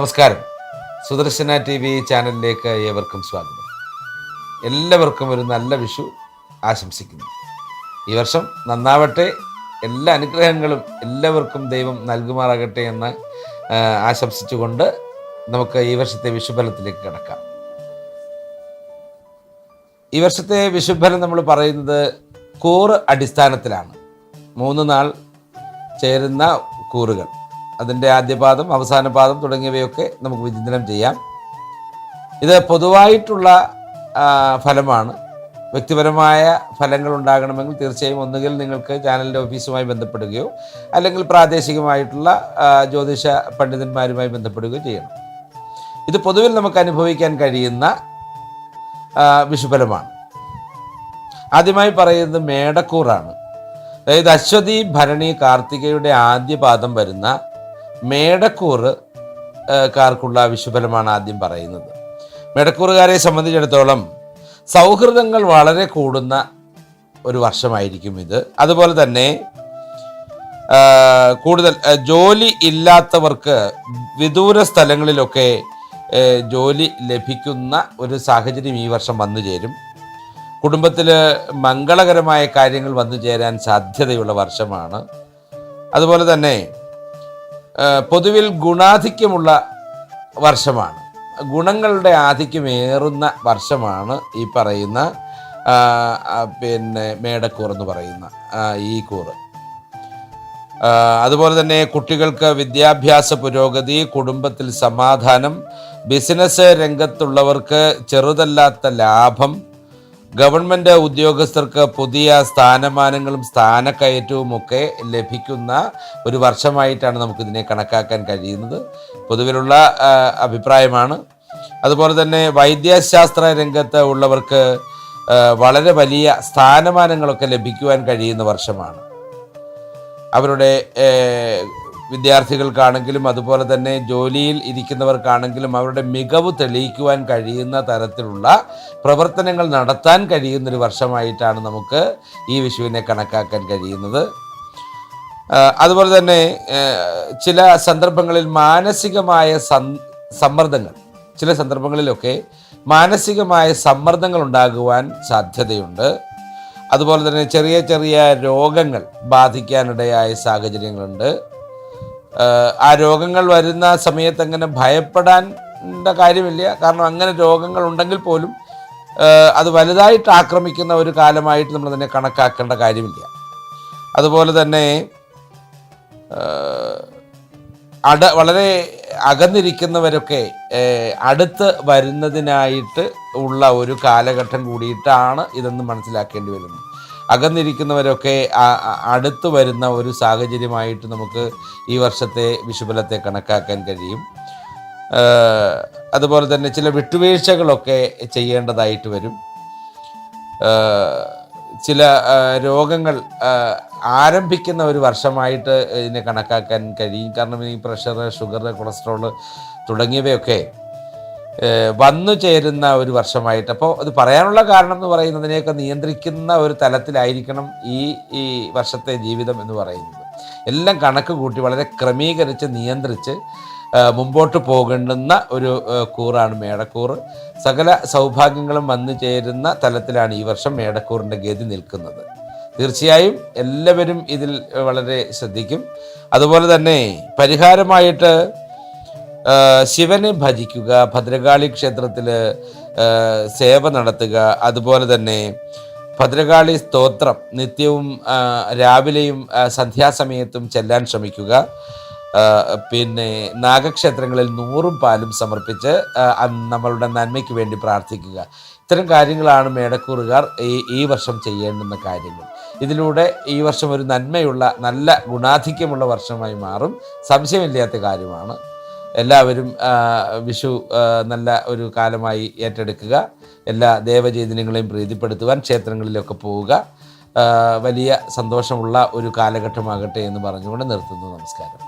നമസ്കാരം. Sudarshana T V ചാനലിലേക്ക് ഏവർക്കും സ്വാഗതം. എല്ലാവർക്കും ഒരു നല്ല വിഷു ആശംസിക്കുന്നു. ഈ വർഷം നന്നാവട്ടെ, എല്ലാ അനുഗ്രഹങ്ങളും എല്ലാവർക്കും ദൈവം നൽകുമാറാകട്ടെ എന്ന് ആശംസിച്ചുകൊണ്ട് നമുക്ക് ഈ വർഷത്തെ വിഷുഫലത്തിലേക്ക് കിടക്കാം. ഈ വർഷത്തെ വിഷുഫലം നമ്മൾ പറയുന്നത് കൂറ് അടിസ്ഥാനത്തിലാണ്. 3 നാൾ ചേരുന്ന കൂറുകൾ, അതിൻ്റെ ആദ്യപാദം, അവസാന പാദം തുടങ്ങിയവയൊക്കെ നമുക്ക് വിചിന്തനം ചെയ്യാം. ഇത് പൊതുവായിട്ടുള്ള ഫലമാണ്. വ്യക്തിപരമായ ഫലങ്ങൾ ഉണ്ടാകണമെങ്കിൽ തീർച്ചയായും ഒന്നുകിൽ നിങ്ങൾക്ക് ചാനലിൻ്റെ ഓഫീസുമായി ബന്ധപ്പെടുകയോ അല്ലെങ്കിൽ പ്രാദേശികമായിട്ടുള്ള ജ്യോതിഷ പണ്ഡിതന്മാരുമായി ബന്ധപ്പെടുകയോ ചെയ്യണം. ഇത് പൊതുവിൽ നമുക്ക് അനുഭവിക്കാൻ കഴിയുന്ന വിഷുഫലമാണ്. ആദ്യമായി പറയുന്നത് മേടക്കൂറാണ്. അതായത് അശ്വതി, ഭരണി, കാർത്തികയുടെ ആദ്യ പാദം വരുന്ന മേടക്കൂറ് കാർക്കുള്ള വിഷുഫലമാണ് ആദ്യം പറയുന്നത്. മേടക്കൂറുകാരെ സംബന്ധിച്ചിടത്തോളം സൗഹൃദങ്ങൾ വളരെ കൂടുന്ന ഒരു വർഷമായിരിക്കും ഇത്. അതുപോലെ തന്നെ കൂടുതൽ ജോലി ഇല്ലാത്തവർക്ക് വിദൂര സ്ഥലങ്ങളിലൊക്കെ ജോലി ലഭിക്കുന്ന ഒരു സാഹചര്യം ഈ വർഷം വന്നു ചേരും. കുടുംബത്തിൽ മംഗളകരമായ കാര്യങ്ങൾ വന്നു ചേരാൻ സാധ്യതയുള്ള വർഷമാണ്. അതുപോലെ തന്നെ പൊതുവിൽ ഗുണാധിക്യമുള്ള വർഷമാണ്. ഗുണങ്ങളുടെ ആധിക്യമേറുന്ന വർഷമാണ് ഈ പറയുന്ന മേടക്കൂർ എന്ന് പറയുന്ന ഈ കൂറ്. അതുപോലെ തന്നെ കുട്ടികൾക്ക് വിദ്യാഭ്യാസ പുരോഗതി, കുടുംബത്തിൽ സമാധാനം, ബിസിനസ് രംഗത്തുള്ളവർക്ക് ചെറുതല്ലാത്ത ലാഭം, ഗവൺമെൻറ് ഉദ്യോഗസ്ഥർക്ക് പുതിയ സ്ഥാനമാനങ്ങളും സ്ഥാനക്കയറ്റവും ഒക്കെ ലഭിക്കുന്ന ഒരു വർഷമായിട്ടാണ് നമുക്കിതിനെ കണക്കാക്കാൻ കഴിയുന്നത്. പൊതുവിലുള്ള അഭിപ്രായമാണ്. അതുപോലെ തന്നെ വൈദ്യശാസ്ത്ര രംഗത്ത് ഉള്ളവർക്ക് വളരെ വലിയ സ്ഥാനമാനങ്ങളൊക്കെ ലഭിക്കുവാൻ കഴിയുന്ന വർഷമാണ്. അവരുടെ വിദ്യാർത്ഥികൾക്കാണെങ്കിലും അതുപോലെ തന്നെ ജോലിയിൽ ഇരിക്കുന്നവർക്കാണെങ്കിലും അവരുടെ മികവ് തെളിയിക്കുവാൻ കഴിയുന്ന തരത്തിലുള്ള പ്രവർത്തനങ്ങൾ നടത്താൻ കഴിയുന്നൊരു വർഷമായിട്ടാണ് നമുക്ക് ഈ വിഷുവിനെ കണക്കാക്കാൻ കഴിയുന്നത്. അതുപോലെ തന്നെ ചില സന്ദർഭങ്ങളിൽ മാനസികമായ സമ്മർദ്ദങ്ങൾ, ചില സന്ദർഭങ്ങളിലൊക്കെ മാനസികമായ സമ്മർദ്ദങ്ങൾ ഉണ്ടാകുവാൻ സാധ്യതയുണ്ട്. അതുപോലെ തന്നെ ചെറിയ ചെറിയ രോഗങ്ങൾ ബാധിക്കാനിടയായ സാഹചര്യങ്ങളുണ്ട്. ആ രോഗങ്ങൾ വരുന്ന സമയത്ത് അങ്ങനെ ഭയപ്പെടേണ്ട കാര്യമില്ല. കാരണം അങ്ങനെ രോഗങ്ങൾ ഉണ്ടെങ്കിൽ പോലും അത് വലുതായിട്ട് ആക്രമിക്കുന്ന ഒരു കാലമായിട്ട് നമ്മൾ തന്നെ കണക്കാക്കേണ്ട കാര്യമില്ല. അതുപോലെ തന്നെ വളരെ അകന്നിരിക്കുന്നവരൊക്കെ അടുത്ത് വരുന്നതിനായിട്ട് ഉള്ള ഒരു കാലഘട്ടം കൂടിയിട്ടാണ് ഇതെന്ന് മനസ്സിലാക്കേണ്ടി വരുന്നത്. അകന്നിരിക്കുന്നവരൊക്കെ അടുത്ത് വരുന്ന ഒരു സാഹചര്യമായിട്ട് നമുക്ക് ഈ വർഷത്തെ വിഷുഫലത്തെ കണക്കാക്കാൻ കഴിയും. അതുപോലെ തന്നെ ചില വിട്ടുവീഴ്ചകളൊക്കെ ചെയ്യേണ്ടതായിട്ട് വരും. ചില രോഗങ്ങൾ ആരംഭിക്കുന്ന ഒരു വർഷമായിട്ട് ഇതിനെ കണക്കാക്കാൻ കഴിയും. കാരണം ഈ പ്രഷർ, ഷുഗർ, കൊളസ്ട്രോൾ തുടങ്ങിയവയൊക്കെ വന്നു ചേരുന്ന ഒരു വർഷമായിട്ട്. അപ്പോൾ അത് പറയാനുള്ള കാരണം എന്ന് പറയുന്നതിനെയൊക്കെ നിയന്ത്രിക്കുന്ന ഒരു തലത്തിലായിരിക്കണം ഈ വർഷത്തെ ജീവിതം എന്ന് പറയുന്നത്. എല്ലാം കണക്ക് കൂട്ടി വളരെ ക്രമീകരിച്ച് നിയന്ത്രിച്ച് മുമ്പോട്ട് പോകേണ്ടുന്ന ഒരു കൂറാണ് മേടക്കൂറ്. സകല സൗഭാഗ്യങ്ങളും വന്നു ചേരുന്ന തലത്തിലാണ് ഈ വർഷം മേടക്കൂറിൻ്റെ ഗതി നിൽക്കുന്നത്. തീർച്ചയായും എല്ലാവരും ഇതിൽ വളരെ ശ്രദ്ധിക്കും. അതുപോലെ തന്നെ പരിഹാരമായിട്ട് ശിവനെ ഭജിക്കുക, ഭദ്രകാളി ക്ഷേത്രത്തിൽ സേവ നടത്തുക, അതുപോലെ തന്നെ ഭദ്രകാളി സ്തോത്രം നിത്യവും രാവിലെയും സന്ധ്യാസമയത്തും ചെല്ലാൻ ശ്രമിക്കുക. പിന്നെ നാഗക്ഷേത്രങ്ങളിൽ 100 പാലും സമർപ്പിച്ച് നമ്മളുടെ നന്മയ്ക്ക് വേണ്ടി പ്രാർത്ഥിക്കുക. ഇത്തരം കാര്യങ്ങളാണ് മേടക്കൂറുകാർ ഈ വർഷം ചെയ്യേണ്ടുന്ന കാര്യങ്ങൾ. ഇതിലൂടെ ഈ വർഷം ഒരു നന്മയുള്ള, നല്ല ഗുണാധിക്യമുള്ള വർഷമായി മാറും. സംശയമില്ലാത്ത കാര്യമാണ്. എല്ലാവരും വിഷു നല്ല ഒരു കാലമായി ഏറ്റെടുക്കുക. എല്ലാ ദേവചൈതന്യങ്ങളെയും പ്രീതിപ്പെടുത്തുവാൻ ക്ഷേത്രങ്ങളിലൊക്കെ പോവുക. വലിയ സന്തോഷമുള്ള ഒരു കാലഘട്ടമാകട്ടെ എന്ന് പറഞ്ഞുകൊണ്ട് നിർത്തുന്നു. നമസ്കാരം.